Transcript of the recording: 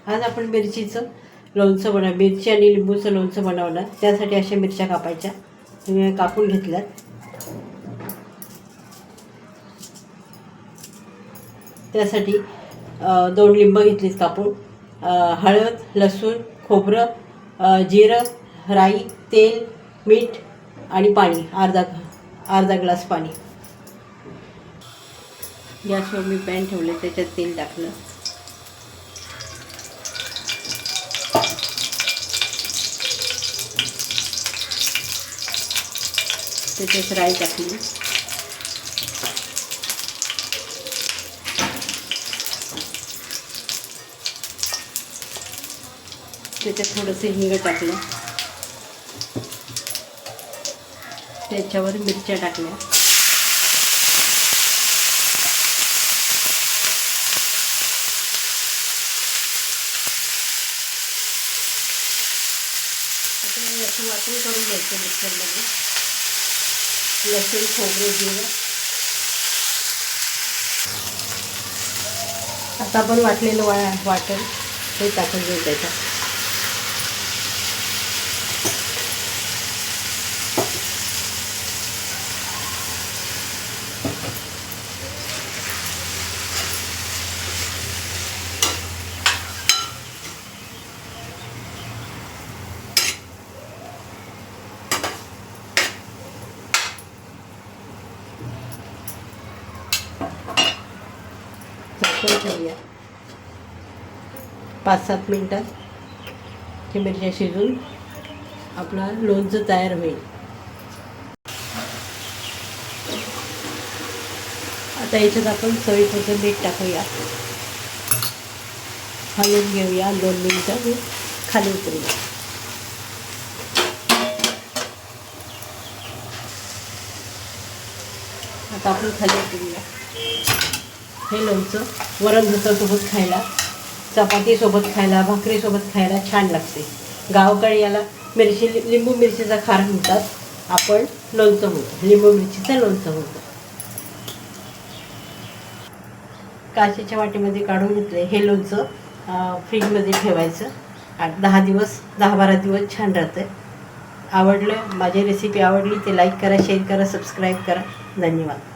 आज आपण मिरचीचं लोणचं मिरची आणि लिंबूचं लोणचं बनवणार. त्यासाठी अशा मिरच्या कापायच्या, कापून घेतल्यात. त्यासाठी 2 लिंब घेतलीत कापून. हळद, लसूण, खोबरं, जिरं, राई, तेल, मीठ आणि पाणी, अर्धा ग्लास पाणी. गॅसवर मी पॅन ठेवले, त्याच्यात तेल टाकलं. त्याच्यात राई टाकली. त्याच्यात थोडंसं हिंग टाकलं. त्याच्यावर मिरच्या टाकल्या. असं वाटून करून घ्यायचं मिक्सरमध्ये. लसूण, खोबरं, जिरं. आता आपण वाटलेलं वाटण हे टाकून घेऊ त्याच्यात. झाकून ठेवूया. 5-7 मिनटात ही मिरच्या शिजून आपलं लोणचं तयार होईल. आता याच्यात आपण चवीपुरतं मीठ टाकूया. हलवून घेऊया. 2 मिनटं खाली उतरूया. आता आपण खाली उतरूया. हे लोणचं वरण भातासोबत खायला, चपातीसोबत खायला, भाकरीसोबत खायला छान लागते. गावाकडे याला लिंबू मिरचीचा खार म्हणतात. आपण लोणचं म्हणतो, लिंबू मिरचीचं लोणचं म्हणतो. काचेच्या वाटीमध्ये काढून घेतले. हे लोणचं फ्रीजमध्ये ठेवायचं. 10-12 दिवस छान राहतं. आवडलं, माझी रेसिपी आवडली ते लाईक करा, शेअर करा, सबस्क्राईब करा. धन्यवाद.